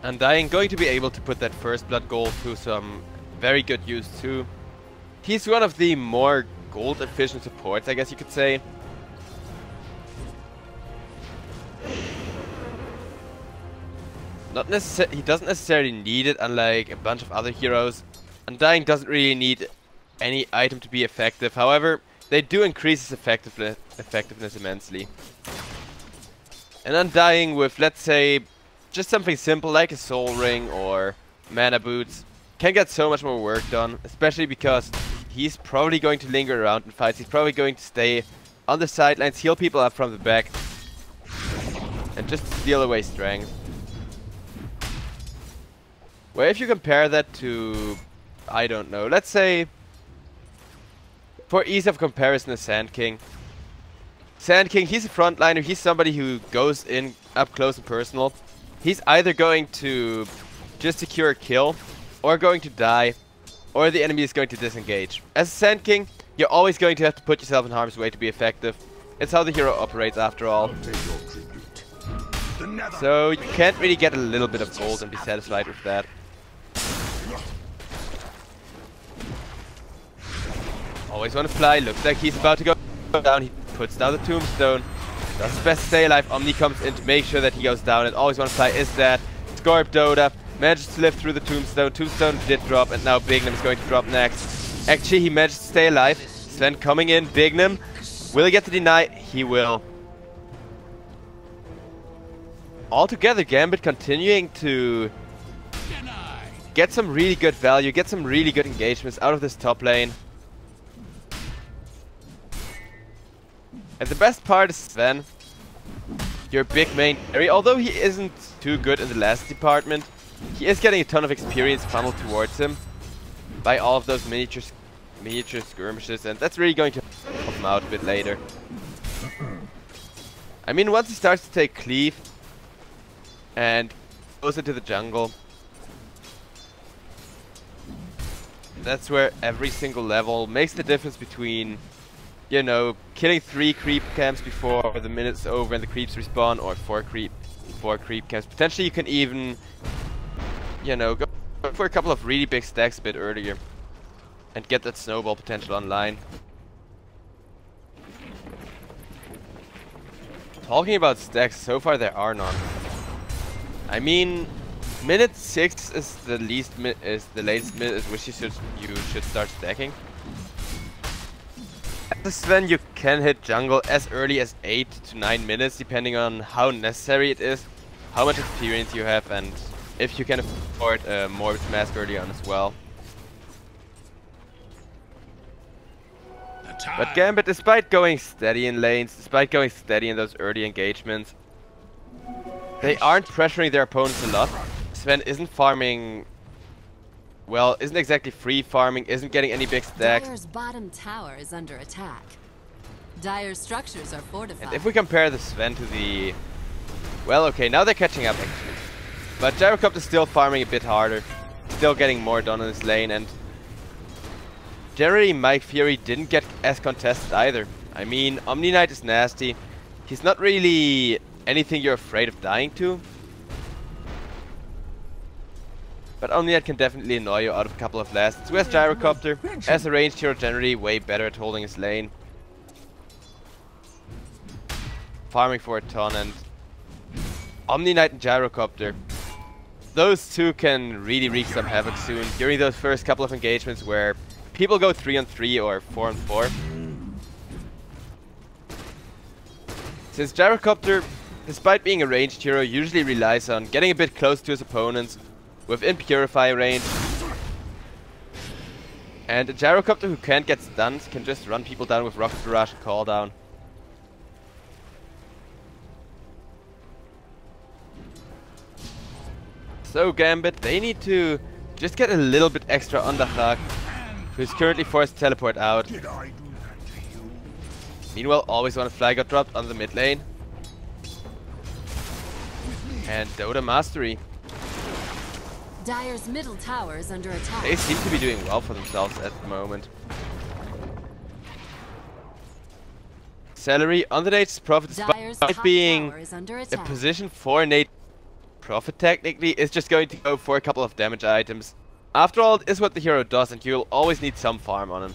Undying going to be able to put that first blood gold to some very good use too. He's one of the more gold efficient supports, I guess you could say. He doesn't necessarily need it, unlike a bunch of other heroes. Undying doesn't really need any item to be effective. However, they do increase his effectiveness immensely. And Undying with, let's say, just something simple like a soul ring or mana boots can get so much more work done, especially because he's probably going to linger around in fights. He's probably going to stay on the sidelines, heal people up from the back, and just steal away strength. Where if you compare that to, I don't know, let's say, for ease of comparison, a Sand King. Sand King, he's a frontliner, he's somebody who goes in up close and personal. He's either going to just secure a kill, or going to die, or the enemy is going to disengage. As a Sand King, you're always going to have to put yourself in harm's way to be effective. It's how the hero operates after all. So you can't really get a little bit of gold and be satisfied with that. Always want to fly, looks like he's about to go down. He puts down the tombstone, does his best to stay alive. Omni comes in to make sure that he goes down, and always want to fly is that. ProDotA manages to live through the tombstone. Tombstone did drop, and now Bignum is going to drop next. Actually, he managed to stay alive. Sven coming in, Bignum. Will he get to deny? He will. Altogether, Gambit continuing to get some really good value, get some really good engagements out of this top lane. And the best part is Sven, your big main carry. Although he isn't too good in the last department, he is getting a ton of experience funneled towards him by all of those miniature skirmishes, and that's really going to help him out a bit later. I mean, once he starts to take cleave and goes into the jungle, that's where every single level makes the difference between, you know, killing 3 creep camps before the minute's over and the creeps respawn, or 4 creep camps. Potentially you can even, you know, go for a couple of really big stacks a bit earlier and get that snowball potential online. Talking about stacks, so far there are none. I mean, minute 6 is the latest minute at which you should start stacking. As Sven, you can hit jungle as early as 8 to 9 minutes, depending on how necessary it is, how much experience you have, and if you can afford a Morbid Mask early on as well. But Gambit, despite going steady in lanes, despite going steady in those early engagements, they aren't pressuring their opponents a lot. Sven isn't farming, well, isn't exactly free farming, isn't getting any big stacks. Dire's bottom tower is under attack. Dire's structures are fortified. And if we compare the Sven to the, well, okay, now they're catching up actually. But Gyrocopter is still farming a bit harder, still getting more done in his lane, and generally Mike Fury didn't get as contested either. I mean, Omni Knight is nasty. He's not really anything you're afraid of dying to. But Omni Knight can definitely annoy you out of a couple of lasts. Whereas Gyrocopter, as a ranged hero, generally way better at holding his lane, farming for a ton, and Omni Knight and Gyrocopter, those two can really wreak some havoc soon during those first couple of engagements where people go 3-on-3 or 4-on-4. Since Gyrocopter, despite being a ranged hero, usually relies on getting a bit close to his opponents within Purify range. And a Gyrocopter who can't get stunned can just run people down with Rocket Barrage and Call Down. So Gambit, they need to just get a little bit extra on Dachak, who's currently forced to teleport out. Meanwhile, always want to fly got dropped on the mid lane. And Dota Mastery. Dire's middle tower is under attack. They seem to be doing well for themselves at the moment. Celery on the Nate's Prophet, despite being a position 4 Nate Prophet technically is just going to go for a couple of damage items. After all, it is what the hero does, and you'll always need some farm on him.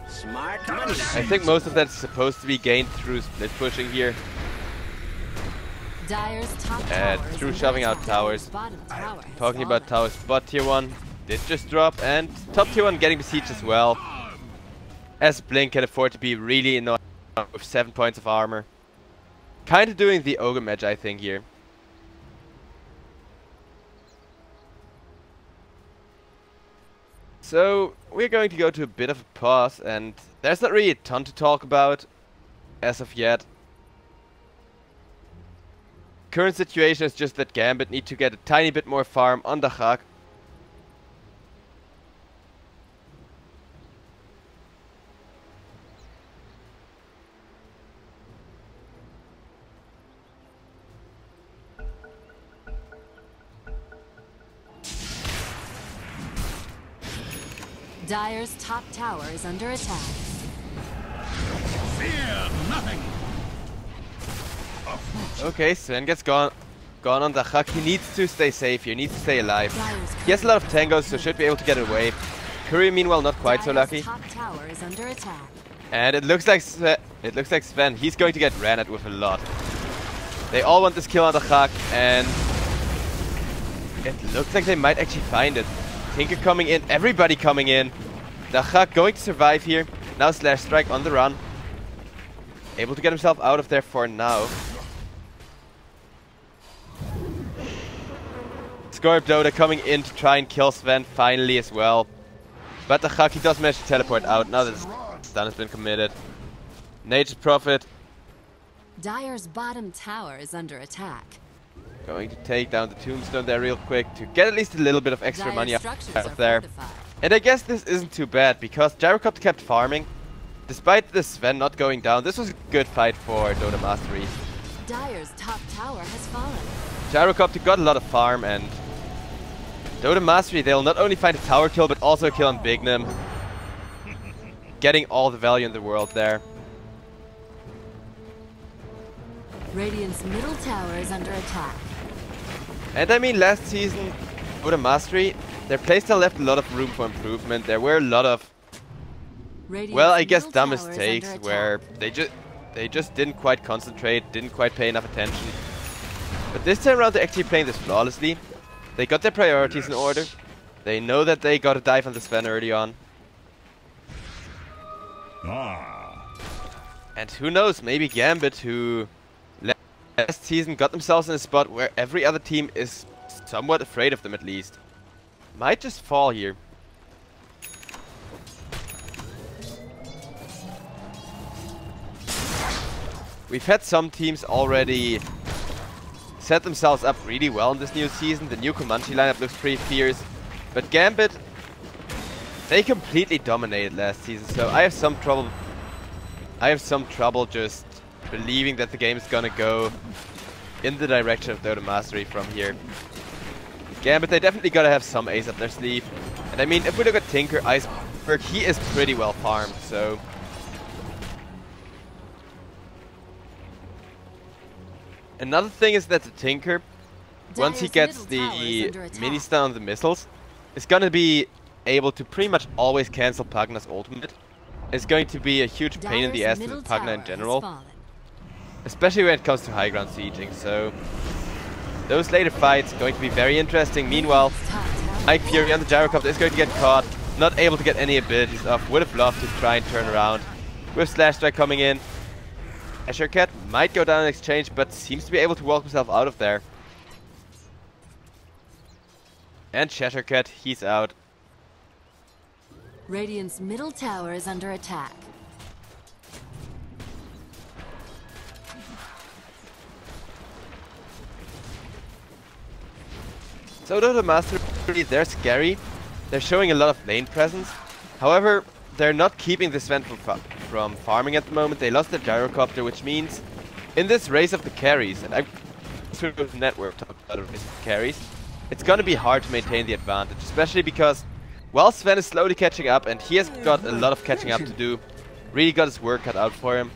Smart money. I think most of that is supposed to be gained through split pushing here. Dire's top Through shoving out towers. Talking about towers, bot tier 1 did just drop, and top tier 1 getting besieged as well. As Blink can afford to be really annoying with 7 points of armor. Kind of doing the Ogre match, I think, here. So, we're going to go to a bit of a pause, and there's not really a ton to talk about as of yet. Current situation is just that Gambit need to get a tiny bit more farm on the Hak. Dire's top tower is under attack. Fear nothing. Okay, Sven gets gone on the Hak. He needs to stay safe here, needs to stay alive. He has a lot of tangos, so should be able to get away. Curry, meanwhile, not quite so lucky. Top tower is under attack. And it looks like Sven, he's going to get ran at with a lot. They all want this kill on the Hak, and it looks like they might actually find it. Tinker coming in, everybody coming in. The Hak going to survive here. Now Slash Strike on the run. Able to get himself out of there for now. ProDotA coming in to try and kill Sven finally as well. But the Hak, he does manage to teleport out now that the stun has been committed. Nature's Prophet. Dire's bottom tower is under attack. Going to take down the tombstone there real quick to get at least a little bit of extra money out of there. And I guess this isn't too bad because Gyrocopter kept farming. Despite the Sven not going down, this was a good fight for Dota Mastery. Dire's top tower has fallen. Gyrocopter got a lot of farm, and Dota Mastery, they'll not only find a tower kill but also a kill on Bignum. Getting all the value in the world there. Radiant's middle tower is under attack. And I mean, last season, Dota Mastery, their playstyle left a lot of room for improvement. There were a lot of, well, I guess dumb mistakes where they just didn't quite concentrate, didn't quite pay enough attention. But this time around, they're actually playing this flawlessly. They got their priorities in order. They know that they got to dive on the Sven early on. And who knows, maybe Gambit, who last season got themselves in a spot where every other team is somewhat afraid of them at least, might just fall here. We've had some teams already set themselves up really well in this new season. The new Comanche lineup looks pretty fierce. But Gambit, they completely dominated last season, so I have some trouble just believing that the game is gonna go in the direction of Dota Mastery from here. Gambit, they definitely gotta have some ace up their sleeve. And I mean, if we look at Tinker, Iceberg, he is pretty well farmed, so another thing is that the Tinker, once he gets the mini stun on the missiles, is gonna be able to pretty much always cancel Pagna's ultimate. It's going to be a huge pain in the ass to Pagna in general, especially when it comes to high ground sieging. So those later fights are going to be very interesting. Meanwhile, Ike Fury on the Gyrocopter is going to get caught, not able to get any abilities off. Would have loved to try and turn around with Slash Strike coming in. Azure Cat might go down in exchange, but seems to be able to walk himself out of there. And Cheshire Cat, he's out. Radiant's middle tower is under attack. So Dota Mastery, they're scary. They're showing a lot of lane presence. However, they're not keeping the Sven from farming at the moment. They lost their Gyrocopter, which means in this race of the carries, and I'm through the network talking about a race of the carries, it's gonna be hard to maintain the advantage, especially because while Sven is slowly catching up, and he has got a lot of catching up to do, really got his work cut out for him.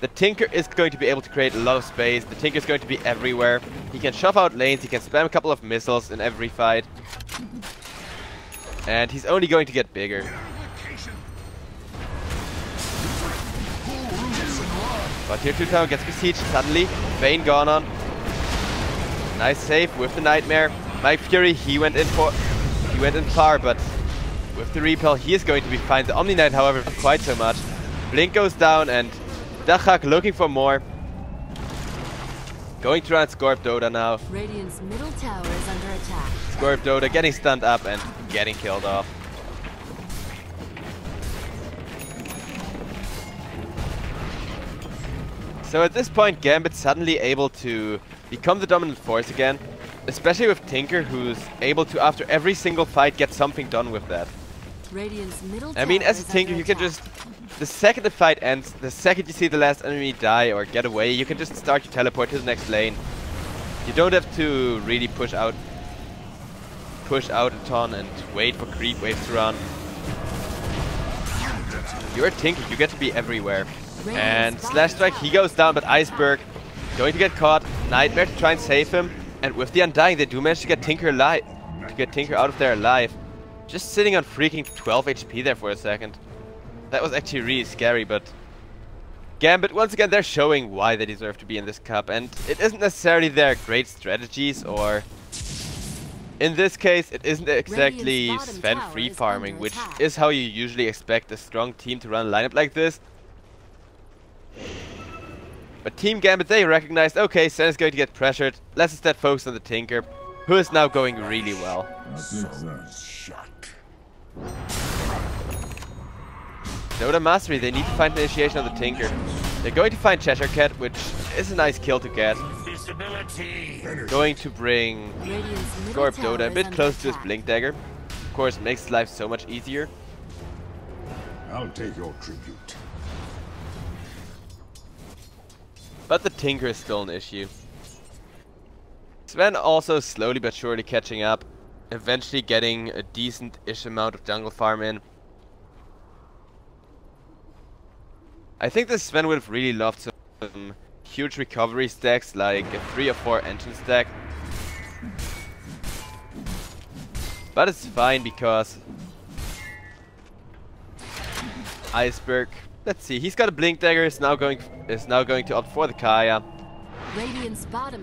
the Tinker is going to be able to create a lot of space. The Tinker is going to be everywhere. He can shove out lanes, he can spam a couple of missiles in every fight. And he's only going to get bigger. But here 2 tower gets besieged suddenly. Vayne gone on. Nice save with the Nightmare. Mike Fury, he went in far, but with the repel he is going to be fine. The Omni Knight, however, not quite so much. Blink goes down and Dachak looking for more. Going to run Scorp Dota now. Radiant's middle tower is under attack. Scorp Dota getting stunned up and getting killed off. So at this point, Gambit suddenly able to become the dominant force again. Especially with Tinker, who's able to, after every single fight, get something done with that. Radiant's middle I mean, tower as a is Tinker, under you can attack. just... The second the fight ends, the second you see the last enemy die or get away, you can just start to teleport to the next lane. You don't have to really push out a ton and wait for creep waves to run. You're a Tinker, you get to be everywhere. And Slash Strike, he goes down, but Iceberg going to get caught. Nightmare to try and save him. And with the Undying, they do manage to get Tinker alive. To get Tinker out of there alive. Just sitting on freaking 12 HP there for a second. That was actually really scary, but... Gambit, once again, they're showing why they deserve to be in this cup. And it isn't necessarily their great strategies, or... In this case, it isn't exactly Sven free farming, which is how you usually expect a strong team to run a lineup like this. But Team Gambit, they recognized, okay, Sven is going to get pressured. Let's instead focus on the Tinker, who is now going really well. Dota Mastery, they need to find the initiation of the Tinker. They're going to find Cheshire Cat, which is a nice kill to get. Going to bring Scorp Dota a bit close to his Blink Dagger. Of course, makes life so much easier. I'll take your tribute. But the Tinker is still an issue. Sven also slowly but surely catching up. Eventually getting a decent-ish amount of jungle farm in. I think that Sven would have really loved some huge recovery stacks, like a 3 or 4 engine stack. But it's fine because Iceberg, let's see, he's got a Blink Dagger, is now going to opt for the Kaya.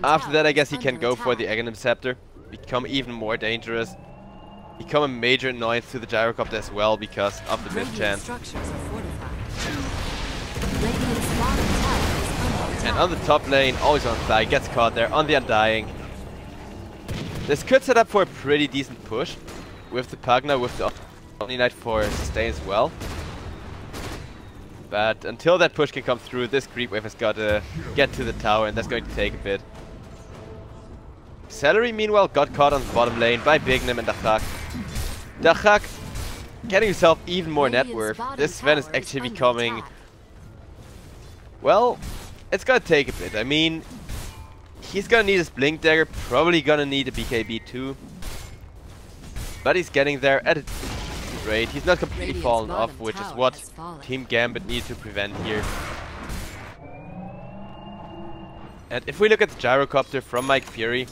After that, I guess he can go for the Aghanim Scepter, become even more dangerous, become a major annoyance to the Gyrocopter as well because of the mischance. And on the top lane, always on fly, gets caught there on the Undying. This could set up for a pretty decent push with the Pugna, with the Omni Knight for sustain as well. But until that push can come through, this creep wave has got to get to the tower, and that's going to take a bit. Celery, meanwhile, got caught on the bottom lane by Bignim and Dachak. Dachak getting himself even more net worth. This Sven is actually becoming... Well, it's gonna take a bit. I mean, he's gonna need his Blink Dagger, probably gonna need a BKB too. But he's getting there at a decent rate. He's not completely fallen off, which is what Team Gambit needs to prevent here. And if we look at the Gyrocopter from Mike Fury,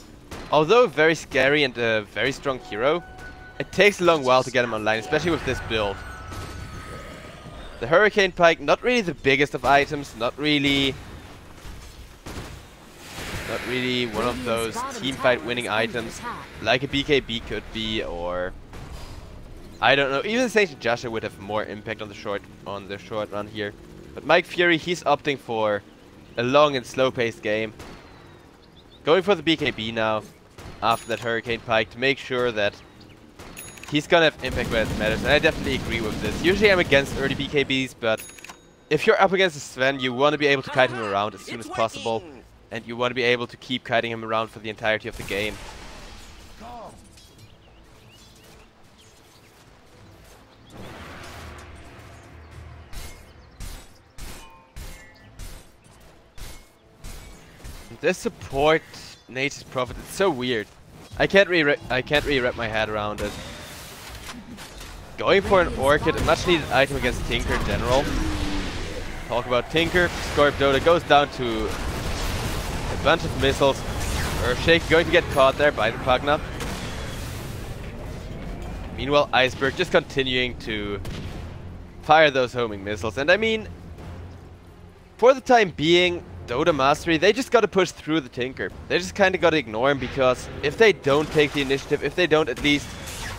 although very scary and a very strong hero, it takes a long while to get him online, especially with this build. The Hurricane Pike, not really the biggest of items, not really one of those teamfight winning items like a BKB could be, or I don't know, even Saint Joshua would have more impact on the short run here. But Mike Fury, he's opting for a long and slow paced game. Going for the BKB now after that Hurricane Pike to make sure that he's gonna have impact where it matters, and I definitely agree with this. Usually I'm against early BKBs, but if you're up against a Sven, you want to be able to kite him around as soon as possible. And you want to be able to keep kiting him around for the entirety of the game. This support Nature's Prophet, it's so weird. I can't really wrap my head around it. Going for an Orchid, a much needed item against Tinker in general. Talk about Tinker. ProDotA goes down to a bunch of missiles. Earthshake going to get caught there by the Pugna. Meanwhile, Iceberg just continuing to fire those homing missiles. And I mean, for the time being, Dota Mastery, they just gotta push through the Tinker. They just kinda gotta ignore him, because if they don't take the initiative, if they don't at least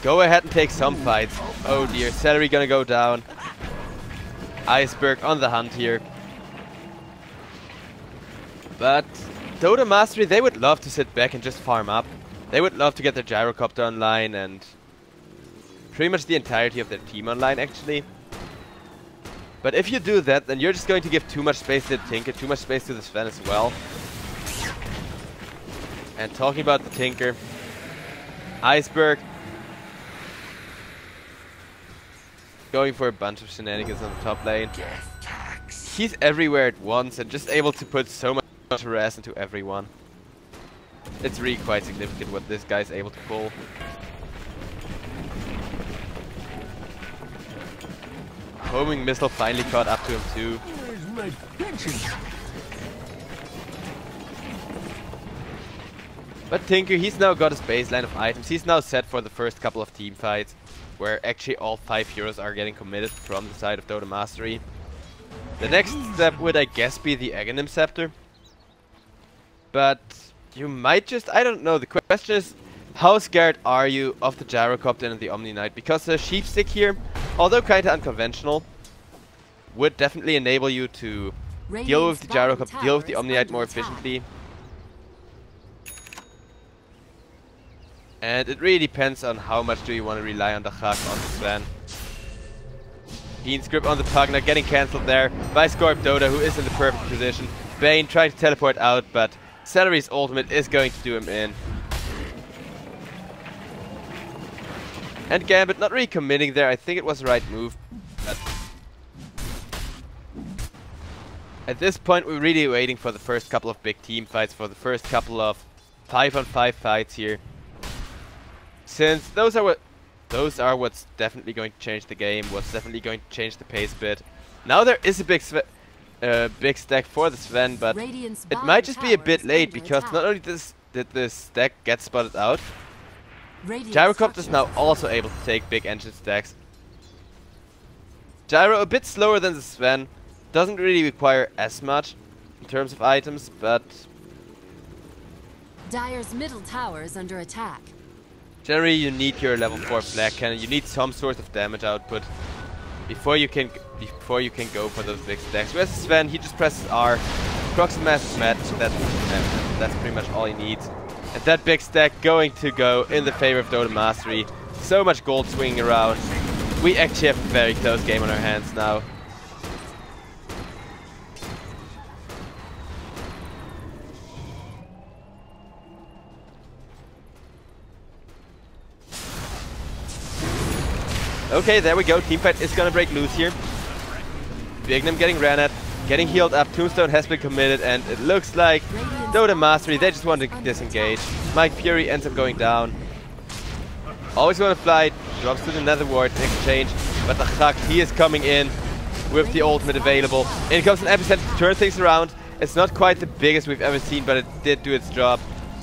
go ahead and take some fights. Oh dear, Celery gonna go down. Iceberg on the hunt here. But Dota Mastery, they would love to sit back and just farm up. They would love to get their Gyrocopter online and pretty much the entirety of their team online, actually. But if you do that, then you're just going to give too much space to the Tinker, too much space to the Sven as well. And talking about the Tinker, Iceberg going for a bunch of shenanigans on the top lane. He's everywhere at once and just able to put so much harass into everyone. It's really quite significant what this guy's able to pull. Homing missile finally caught up to him too. But Tinker, he's now got his baseline of items. He's now set for the first couple of team fights, where actually all 5 heroes are getting committed from the side of Dota Mastery. The next step would, I guess, be the Aghanim Scepter. But you might just, I don't know, the question is, how scared are you of the Gyrocopter and the Omni Knight? Because the Sheep Stick here, although kinda unconventional, would definitely enable you to deal with the Gyrocopter, deal with the Omni Knight more efficiently. And it really depends on how much do you want to rely on the Chak, on the Sven. Bean's grip on the Pugna getting cancelled there by ProDotA, who is in the perfect position. Bane trying to teleport out, but Celery's ultimate is going to do him in. And Gambit not really committing there. I think it was the right move. But at this point, we're really waiting for the first couple of big team fights, for the first couple of 5-on-5 fights here. Since those are what's definitely going to change the game, what's definitely going to change the pace a bit. Now there is a big stack for the Sven, but it might just be a bit late, because not only did this stack get spotted out, Gyrocopter is now also able to take big engine stacks. Gyro a bit slower than the Sven, doesn't really require as much in terms of items, but Dire's middle tower is under attack. Generally, you need your level 4 Black Cannon. You need some sort of damage output before you can go for those big stacks. Whereas Sven, he just presses R, procs a massive match. That's pretty much all he needs. And that big stack going to go in the favor of Dota Mastery. So much gold swinging around. We actually have a very close game on our hands now. Okay, there we go. Teamfight is gonna break loose here. Bignum getting ran at, getting healed up. Tombstone has been committed, and it looks like Dota Mastery, they just want to disengage. Mike Fury ends up going down. Always want to fly, drops to the nether ward in exchange, but the Chak, he is coming in with the ultimate available. In comes an Epicenter to turn things around. It's not quite the biggest we've ever seen, but it did do its job.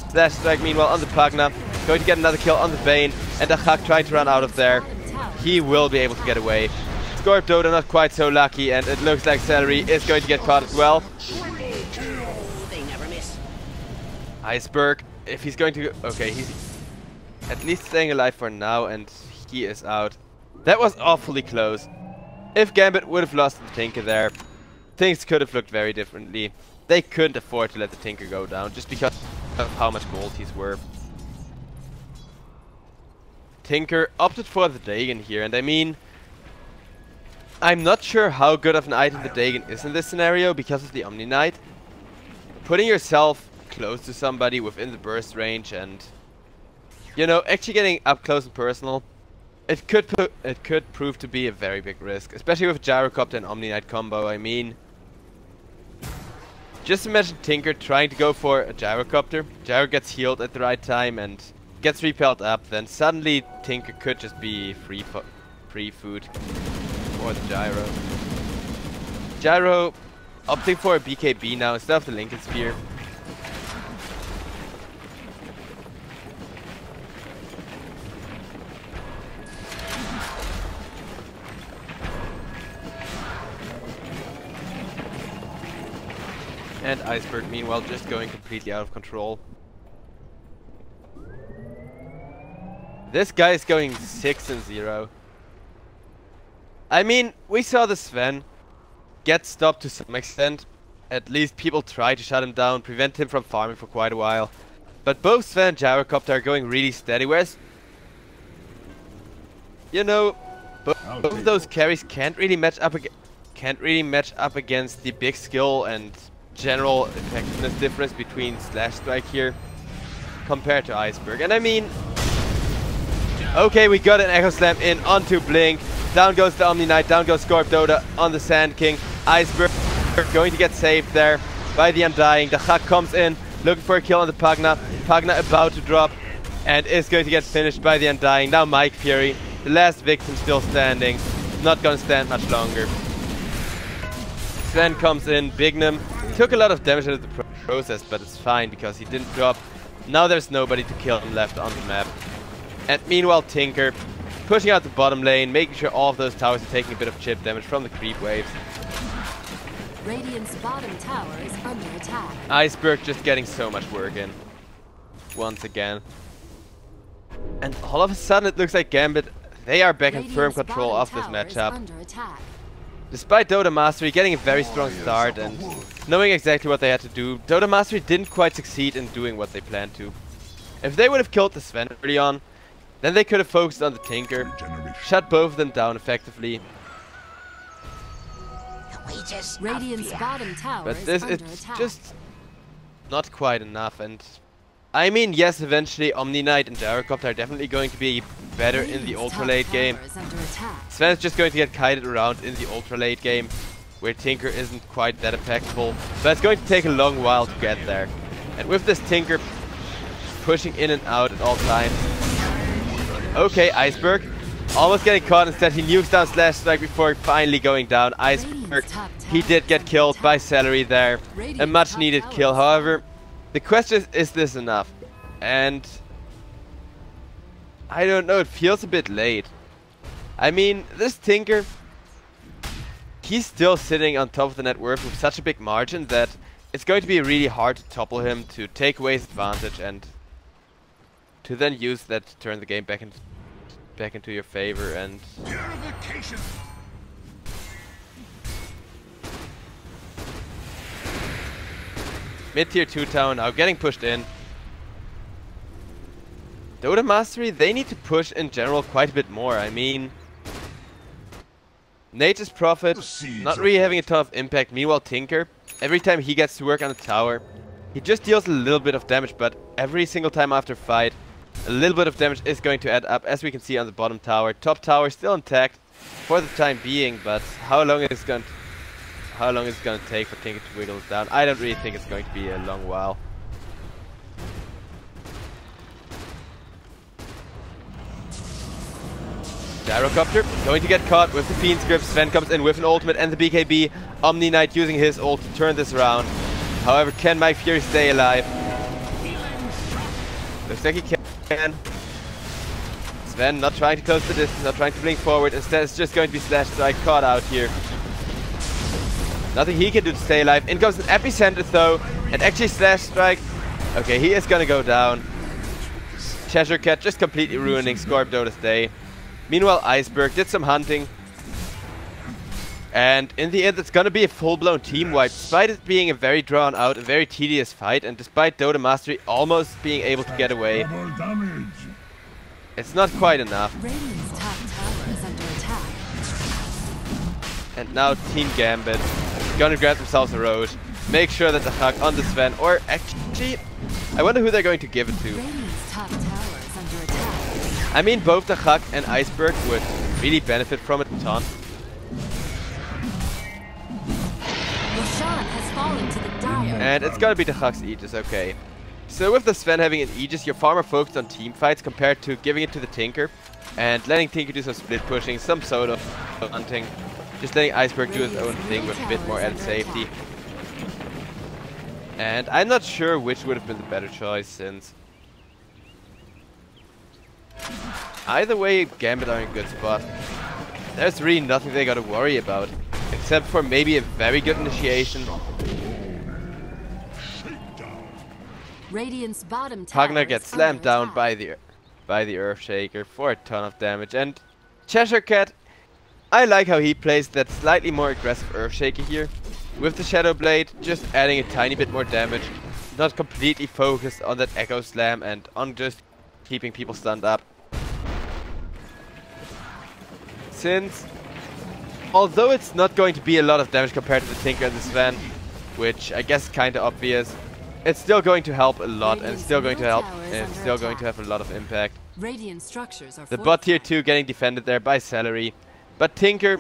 Slash strike meanwhile on the Pugna, going to get another kill on the Bane, and the Chak trying to run out of there. He will be able to get away. ProDotA not quite so lucky, and it looks like Celery is going to get caught as well. Iceberg, if he's going to... Okay, he's at least staying alive for now, and he is out. That was awfully close. If Gambit would have lost the Tinker there, things could have looked very differently. They couldn't afford to let the Tinker go down, just because of how much gold he's worth. Tinker opted for the Dagon here, and I mean, I'm not sure how good of an item the Dagon is in this scenario because of the Omni Knight. Putting yourself close to somebody within the burst range and, you know, actually getting up close and personal, it could prove to be a very big risk, especially with Gyrocopter and Omni Knight combo. I mean, just imagine Tinker trying to go for a Gyrocopter. Gyro gets healed at the right time and gets repelled up, then suddenly Tinker could just be free food for the Gyro. Gyro opting for a BKB now instead of the Lincoln Spear. And Iceberg, meanwhile, just going completely out of control. This guy is going 6-0. I mean, we saw the Sven get stopped to some extent. At least people try to shut him down, prevent him from farming for quite a while. But both Sven and Gyrocopter are going really steady, whereas, you know, both of those carries can't really match up against the big skill and general effectiveness difference between Slash Strike here compared to Iceberg. And I mean, okay, we got an Echo Slam in onto Blink. Down goes the Omni Knight, down goes DOTA on the Sand King. Iceberg going to get saved there by the Undying. The Hak comes in, looking for a kill on the Pugna. Pugna about to drop and is going to get finished by the Undying. Now Mike Fury, the last victim still standing. Not gonna stand much longer. Sven comes in, Bignum. Took a lot of damage out of the process, but it's fine because he didn't drop. Now there's nobody to kill him left on the map. And meanwhile Tinker pushing out the bottom lane, making sure all of those towers are taking a bit of chip damage from the creep waves. Radiant's bottom tower is under attack. Iceberg just getting so much work in. Once again. And all of a sudden it looks like Gambit, they are back in firm control of this matchup. Despite Dota Mastery getting a very strong start and knowing exactly what they had to do, Dota Mastery didn't quite succeed in doing what they planned to. If they would have killed the Sven early on, then they could have focused on the Tinker, shut both of them down effectively. Radiant's bottom tower But it's just not quite enough. And I mean, yes, eventually Omni Knight and Gyrocopter are definitely going to be better in the ultra late game. Sven is just going to get kited around in the ultra late game, where Tinker isn't quite that impactful. But it's going to take a long while to get there. And with this Tinker pushing in and out at all times. Okay, Iceberg almost getting caught. Instead he nukes down Slash Strike before finally going down. Iceberg, he did get killed by Celery there. A much needed kill. However, the question is this enough? And I don't know, it feels a bit late. I mean, this Tinker, he's still sitting on top of the net worth with such a big margin that it's going to be really hard to topple him, to take away his advantage and to then use that to turn the game back into your favor. And mid-tier 2 town now getting pushed in. Dota Mastery, they need to push in general quite a bit more. I mean, Nature's Prophet not really having a ton of impact. Meanwhile Tinker, every time he gets to work on the tower, he just deals a little bit of damage, but every single time after fight, a little bit of damage is going to add up, as we can see on the bottom tower. Top tower still intact for the time being, but how long is it going to take for Tinker to wiggle it down? I don't really think it's going to be a long while. Gyrocopter going to get caught with the Fiend's Grip. Sven comes in with an ultimate and the BKB. Omni Knight using his ult to turn this around. However, can Mike Fury stay alive? Looks like he can. Sven not trying to close the distance, not trying to blink forward. Instead, it's just going to be Slash Strike caught out here. Nothing he can do to stay alive. In comes an Epicenter though, and actually Slash Strike. Okay, he is gonna go down. Cheshire Cat just completely ruining Scorp Dota's day. Meanwhile, Iceberg did some hunting. And in the end, it's gonna be a full-blown team wipe. Despite it being a very drawn out, a very tedious fight, and despite Dota Mastery almost being able to get away, it's not quite enough. Radiant's top tower is under attack. And now Team Gambit gonna grab themselves a Roche, make sure that the Hug on the Sven, or actually, I wonder who they're going to give it to. Radiant's top tower is under attack. I mean, both the Hug and Iceberg would really benefit from it a ton. Roshan has fallen to the dire. And it's gonna be the Hug's Aegis, okay. So with the Sven having an Aegis, you're far more focused on team fights compared to giving it to the Tinker and letting Tinker do some split pushing, some solo hunting. Just letting Iceberg do his own thing with a bit more added safety. And I'm not sure which would have been the better choice, since either way, Gambit are in a good spot. There's really nothing they gotta worry about, except for maybe a very good initiation. Radiant's bottom tower Pugna gets is slammed under down by the Earthshaker for a ton of damage, and Cheshire Cat, I like how he plays that slightly more aggressive Earthshaker here. With the Shadow Blade, just adding a tiny bit more damage, not completely focused on that Echo Slam and on just keeping people stunned up. Since, although it's not going to be a lot of damage compared to the Tinker and the Sven, which I guess is kinda obvious, it's still going to help a lot, and it's still going to help, and it's still going to have a lot of impact. Radiant structures are The bot tier 2 getting defended there by Celery, but Tinker,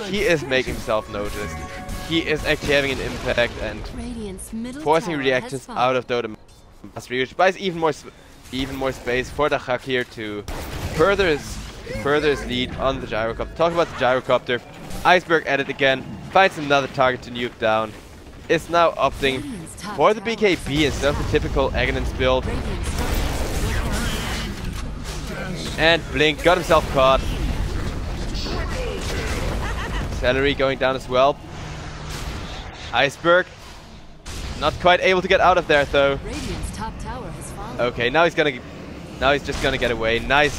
he is making himself noticed. He is actually having an impact and forcing reactions out of Dota Mastery, which buys even more space for the Hak here to further his lead on the Gyrocopter. Talk about the Gyrocopter. Iceberg at it again, finds another target to nuke down. Is now opting for the BKB instead of the typical Aghanim's build. And Blink got himself caught. Celery going down as well. Iceberg not quite able to get out of there though. Okay, now he's just gonna get away. Nice.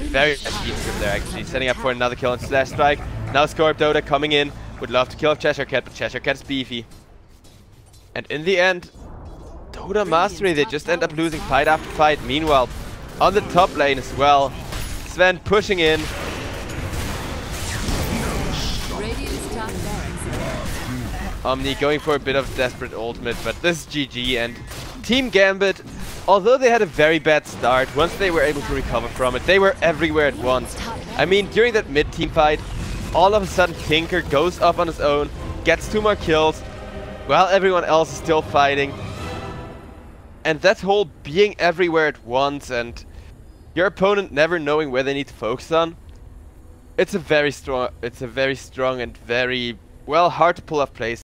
Very nice script there actually. Setting up for another kill on Slash Strike. Now Dota coming in. Would love to kill Cheshire Cat, but Cheshire Cat's beefy. And in the end, Dota Mastery, they just end up losing fight after fight. Meanwhile, on the top lane as well, Sven pushing in. Omni going for a bit of desperate ultimate, but this is GG. And Team Gambit, although they had a very bad start, once they were able to recover from it, they were everywhere at once. I mean, during that mid-team fight, all of a sudden Tinker goes up on his own, gets 2 more kills, while everyone else is still fighting. And that whole being everywhere at once and your opponent never knowing where they need to focus on, it's a very strong and very, well, hard to pull off play